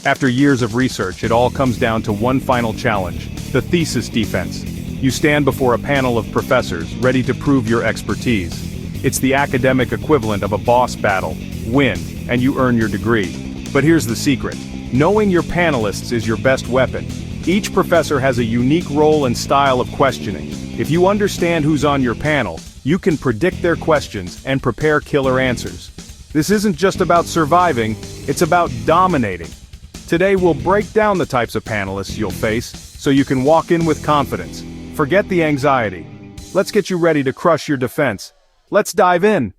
After years of research, it all comes down to one final challenge: the thesis defense. You stand before a panel of professors, ready to prove your expertise. It's the academic equivalent of a boss battle. Win, and you earn your degree. But here's the secret. Knowing your panelists is your best weapon. Each professor has a unique role and style of questioning. If you understand who's on your panel, you can predict their questions and prepare killer answers. This isn't just about surviving, it's about dominating. Today we'll break down the types of panelists you'll face, so you can walk in with confidence. Forget the anxiety. Let's get you ready to crush your defense. Let's dive in.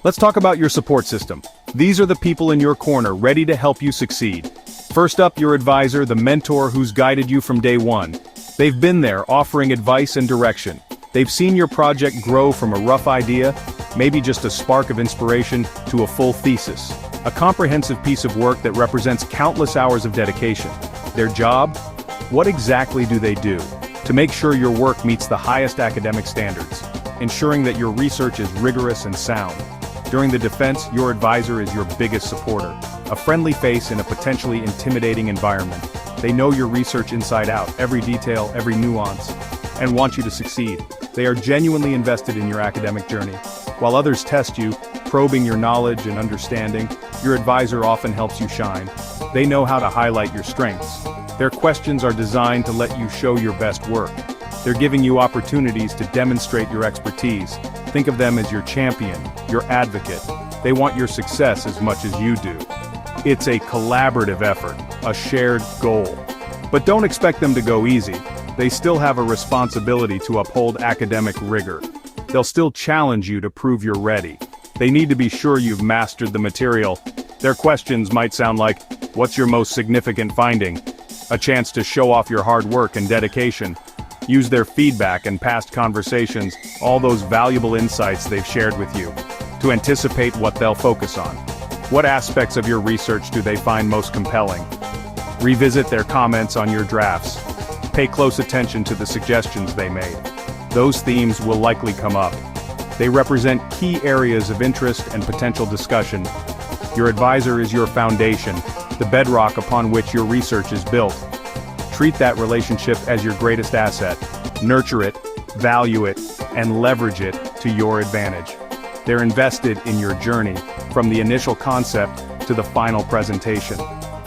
Let's talk about your support system. These are the people in your corner ready to help you succeed. First up, your advisor, the mentor who's guided you from day one. They've been there offering advice and direction. They've seen your project grow from a rough idea, maybe just a spark of inspiration, to a full thesis. A comprehensive piece of work that represents countless hours of dedication. Their job? What exactly do they do? To make sure your work meets the highest academic standards, ensuring that your research is rigorous and sound. During the defense, your advisor is your biggest supporter, a friendly face in a potentially intimidating environment. They know your research inside out, every detail, every nuance, and want you to succeed. They are genuinely invested in your academic journey. While others test you, probing your knowledge and understanding, your advisor often helps you shine. They know how to highlight your strengths. Their questions are designed to let you show your best work. They're giving you opportunities to demonstrate your expertise. Think of them as your champion, your advocate. They want your success as much as you do. It's a collaborative effort, a shared goal. But don't expect them to go easy. They still have a responsibility to uphold academic rigor. They'll still challenge you to prove you're ready. They need to be sure you've mastered the material. Their questions might sound like, "What's your most significant finding?" A chance to show off your hard work and dedication. Use their feedback and past conversations, all those valuable insights they've shared with you, to anticipate what they'll focus on. What aspects of your research do they find most compelling? Revisit their comments on your drafts. Pay close attention to the suggestions they made. Those themes will likely come up. They represent key areas of interest and potential discussion. Your advisor is your foundation, the bedrock upon which your research is built. Treat that relationship as your greatest asset. Nurture it, value it, and leverage it to your advantage. They're invested in your journey, from the initial concept to the final presentation,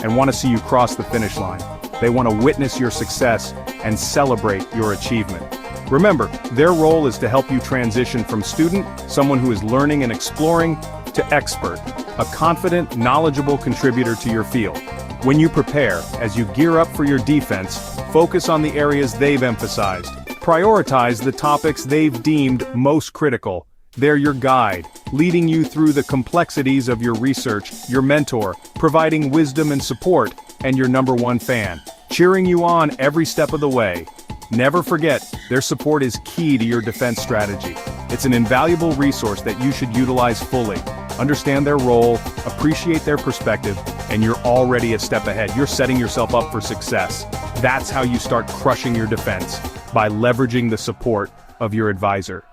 and want to see you cross the finish line. They want to witness your success and celebrate your achievement. Remember, their role is to help you transition from student, someone who is learning and exploring, to expert, a confident, knowledgeable contributor to your field. When you prepare, as you gear up for your defense, focus on the areas they've emphasized. Prioritize the topics they've deemed most critical. They're your guide, leading you through the complexities of your research, your mentor, providing wisdom and support, and your number one fan, cheering you on every step of the way. Never forget, their support is key to your defense strategy. It's an invaluable resource that you should utilize fully. Understand their role, appreciate their perspective, and you're already a step ahead. You're setting yourself up for success. That's how you start crushing your defense, by leveraging the support of your advisor.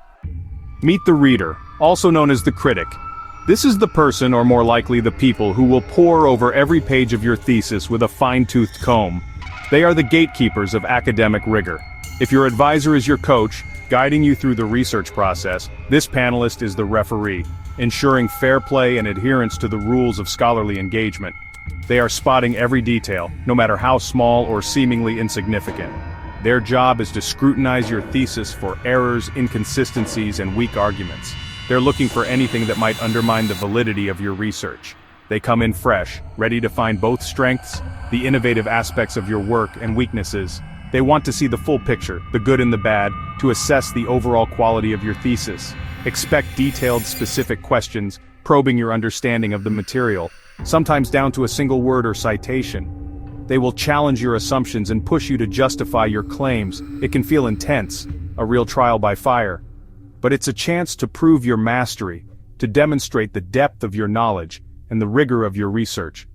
Meet the reader, also known as the critic. This is the person, or more likely the people, who will pore over every page of your thesis with a fine-toothed comb. They are the gatekeepers of academic rigor. If your advisor is your coach, guiding you through the research process, this panelist is the referee, ensuring fair play and adherence to the rules of scholarly engagement. They are spotting every detail, no matter how small or seemingly insignificant. Their job is to scrutinize your thesis for errors, inconsistencies, and weak arguments. They're looking for anything that might undermine the validity of your research. They come in fresh, ready to find both strengths, the innovative aspects of your work, and weaknesses. They want to see the full picture, the good and the bad, to assess the overall quality of your thesis. Expect detailed, specific questions, probing your understanding of the material, sometimes down to a single word or citation. They will challenge your assumptions and push you to justify your claims. It can feel intense, a real trial by fire. But it's a chance to prove your mastery, to demonstrate the depth of your knowledge and the rigor of your research.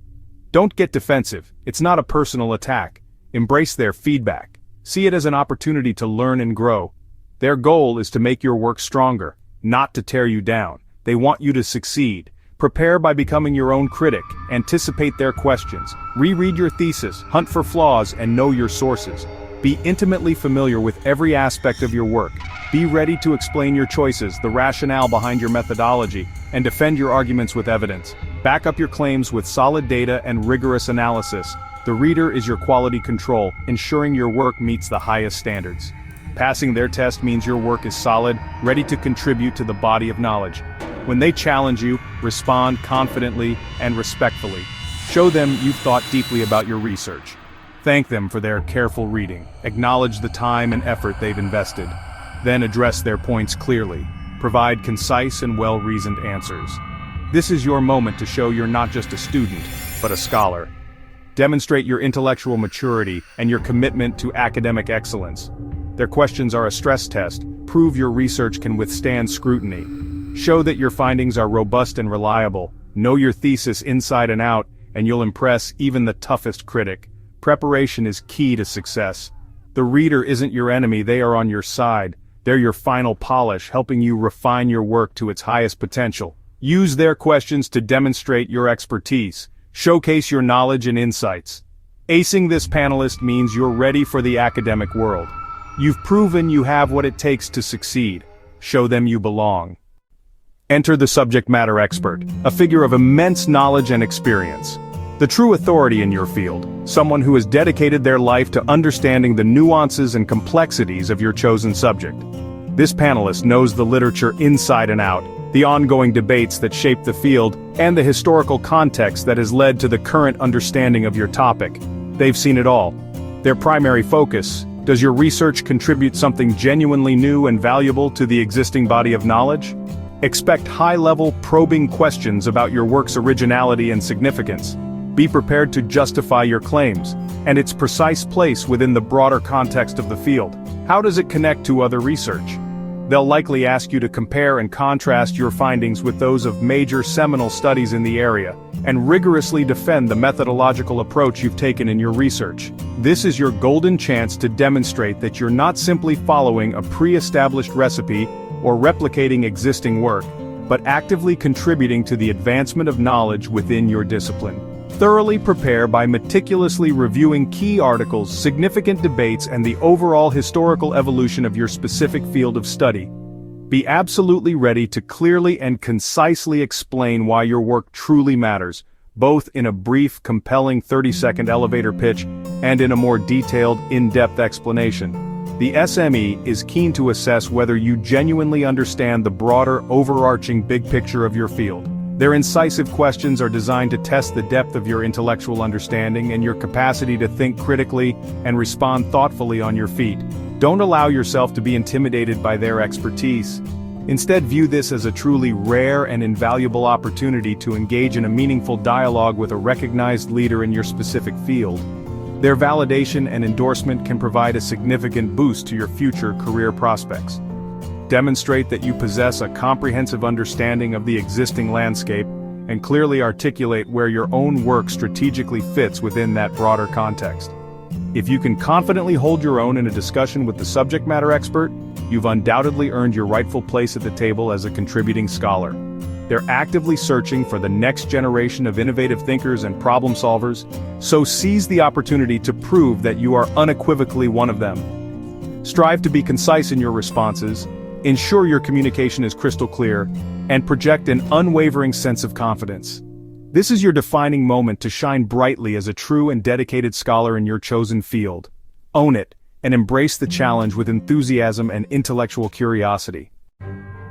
Don't get defensive. It's not a personal attack. Embrace their feedback. See it as an opportunity to learn and grow. Their goal is to make your work stronger, not to tear you down. They want you to succeed, Prepare by becoming your own critic, anticipate their questions, reread your thesis, hunt for flaws, and know your sources. Be intimately familiar with every aspect of your work. Be ready to explain your choices, the rationale behind your methodology, and defend your arguments with evidence. Back up your claims with solid data and rigorous analysis. The reader is your quality control, ensuring your work meets the highest standards. Passing their test means your work is solid, ready to contribute to the body of knowledge. When they challenge you, respond confidently and respectfully. Show them you've thought deeply about your research. Thank them for their careful reading. Acknowledge the time and effort they've invested. Then address their points clearly. Provide concise and well-reasoned answers. This is your moment to show you're not just a student, but a scholar. Demonstrate your intellectual maturity and your commitment to academic excellence. Their questions are a stress test. Prove your research can withstand scrutiny. Show that your findings are robust and reliable. Know your thesis inside and out, and you'll impress even the toughest critic. Preparation is key to success. The reader isn't your enemy, they are on your side. They're your final polish, helping you refine your work to its highest potential. Use their questions to demonstrate your expertise. Showcase your knowledge and insights. Acing this panelist means you're ready for the academic world. You've proven you have what it takes to succeed. Show them you belong. Enter the subject matter expert, a figure of immense knowledge and experience. The true authority in your field, someone who has dedicated their life to understanding the nuances and complexities of your chosen subject. This panelist knows the literature inside and out, the ongoing debates that shape the field, and the historical context that has led to the current understanding of your topic. They've seen it all. Their primary focus: does your research contribute something genuinely new and valuable to the existing body of knowledge? Expect high-level, probing questions about your work's originality and significance. Be prepared to justify your claims, and its precise place within the broader context of the field. How does it connect to other research? They'll likely ask you to compare and contrast your findings with those of major seminal studies in the area, and rigorously defend the methodological approach you've taken in your research. This is your golden chance to demonstrate that you're not simply following a pre-established recipe or replicating existing work, but actively contributing to the advancement of knowledge within your discipline. Thoroughly prepare by meticulously reviewing key articles, significant debates, and the overall historical evolution of your specific field of study. Be absolutely ready to clearly and concisely explain why your work truly matters, both in a brief, compelling 30-second elevator pitch and in a more detailed, in-depth explanation. The SME is keen to assess whether you genuinely understand the broader, overarching big picture of your field. Their incisive questions are designed to test the depth of your intellectual understanding and your capacity to think critically and respond thoughtfully on your feet. Don't allow yourself to be intimidated by their expertise. Instead, view this as a truly rare and invaluable opportunity to engage in a meaningful dialogue with a recognized leader in your specific field. Their validation and endorsement can provide a significant boost to your future career prospects. Demonstrate that you possess a comprehensive understanding of the existing landscape, and clearly articulate where your own work strategically fits within that broader context. If you can confidently hold your own in a discussion with the subject matter expert, you've undoubtedly earned your rightful place at the table as a contributing scholar. They're actively searching for the next generation of innovative thinkers and problem solvers, so seize the opportunity to prove that you are unequivocally one of them. Strive to be concise in your responses, ensure your communication is crystal clear, and project an unwavering sense of confidence. This is your defining moment to shine brightly as a true and dedicated scholar in your chosen field. Own it, and embrace the challenge with enthusiasm and intellectual curiosity.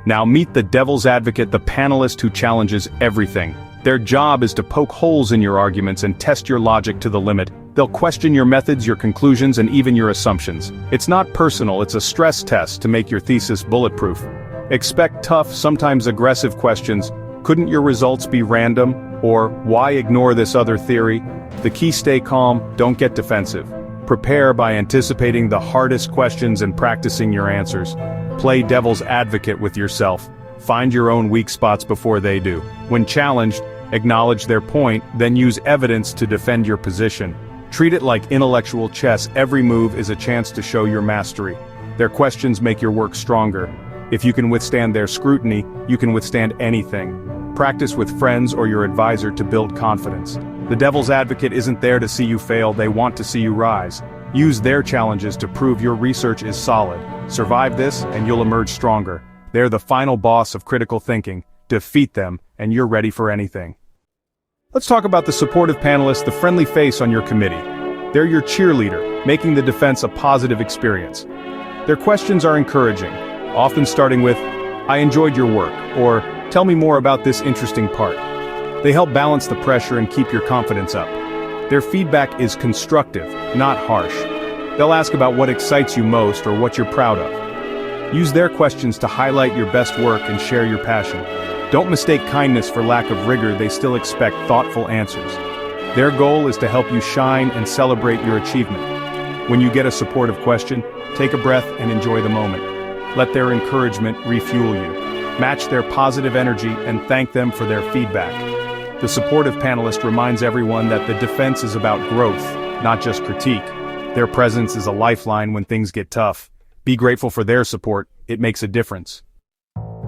Now meet the devil's advocate, the panelist who challenges everything. Their job is to poke holes in your arguments and test your logic to the limit. They'll question your methods, your conclusions, and even your assumptions. It's not personal, it's a stress test to make your thesis bulletproof. Expect tough, sometimes aggressive questions. Couldn't your results be random? Or, why ignore this other theory? The key: stay calm, don't get defensive. Prepare by anticipating the hardest questions and practicing your answers. Play devil's advocate with yourself. Find your own weak spots before they do. When challenged, acknowledge their point, then use evidence to defend your position. Treat it like intellectual chess. Every move is a chance to show your mastery. Their questions make your work stronger. If you can withstand their scrutiny, you can withstand anything. Practice with friends or your advisor to build confidence. The devil's advocate isn't there to see you fail, they want to see you rise. Use their challenges to prove your research is solid. Survive this, and you'll emerge stronger. They're the final boss of critical thinking. Defeat them, and you're ready for anything. Let's talk about the supportive panelists, the friendly face on your committee. They're your cheerleader, making the defense a positive experience. Their questions are encouraging, often starting with, "I enjoyed your work," or "Tell me more about this interesting part." They help balance the pressure and keep your confidence up. Their feedback is constructive, not harsh. They'll ask about what excites you most or what you're proud of. Use their questions to highlight your best work and share your passion. Don't mistake kindness for lack of rigor, they still expect thoughtful answers. Their goal is to help you shine and celebrate your achievement. When you get a supportive question, take a breath and enjoy the moment. Let their encouragement refuel you. Match their positive energy and thank them for their feedback. The supportive panelist reminds everyone that the defense is about growth, not just critique. Their presence is a lifeline when things get tough. Be grateful for their support, it makes a difference.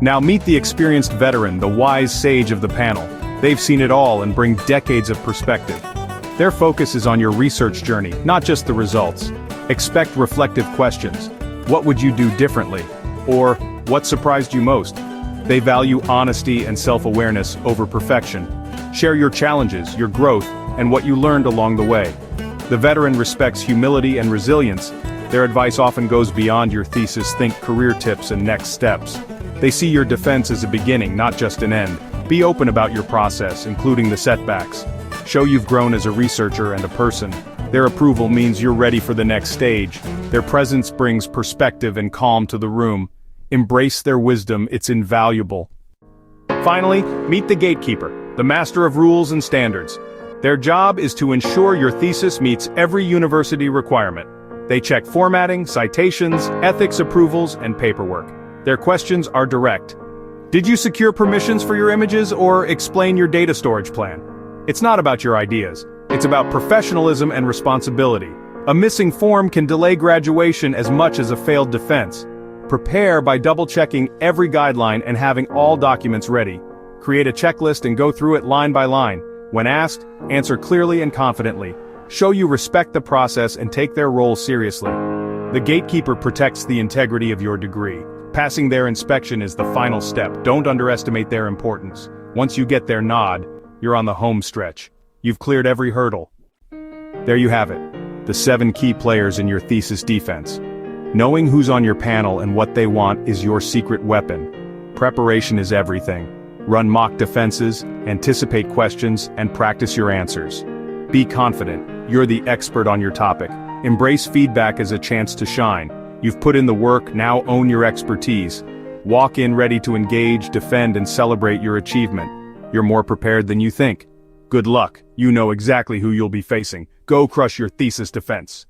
Now meet the experienced veteran, the wise sage of the panel. They've seen it all and bring decades of perspective. Their focus is on your research journey, not just the results. Expect reflective questions. What would you do differently? Or, what surprised you most? They value honesty and self-awareness over perfection. Share your challenges, your growth, and what you learned along the way. The veteran respects humility and resilience. Their advice often goes beyond your thesis, think career tips and next steps. They see your defense as a beginning, not just an end. Be open about your process, including the setbacks. Show you've grown as a researcher and a person. Their approval means you're ready for the next stage. Their presence brings perspective and calm to the room. Embrace their wisdom, it's invaluable. Finally, meet the gatekeeper, the master of rules and standards. Their job is to ensure your thesis meets every university requirement. They check formatting, citations, ethics approvals, and paperwork. Their questions are direct. Did you secure permissions for your images or explain your data storage plan? It's not about your ideas. It's about professionalism and responsibility. A missing form can delay graduation as much as a failed defense. Prepare by double-checking every guideline and having all documents ready. Create a checklist and go through it line by line. When asked, answer clearly and confidently. Show you respect the process and take their role seriously. The gatekeeper protects the integrity of your degree. Passing their inspection is the final step. Don't underestimate their importance. Once you get their nod, you're on the home stretch. You've cleared every hurdle. There you have it. The 7 key players in your thesis defense. Knowing who's on your panel and what they want is your secret weapon. Preparation is everything. Run mock defenses, anticipate questions, and practice your answers. Be confident, you're the expert on your topic. Embrace feedback as a chance to shine. You've put in the work, now own your expertise. Walk in ready to engage, defend, and celebrate your achievement. You're more prepared than you think. Good luck, you know exactly who you'll be facing. Go crush your thesis defense.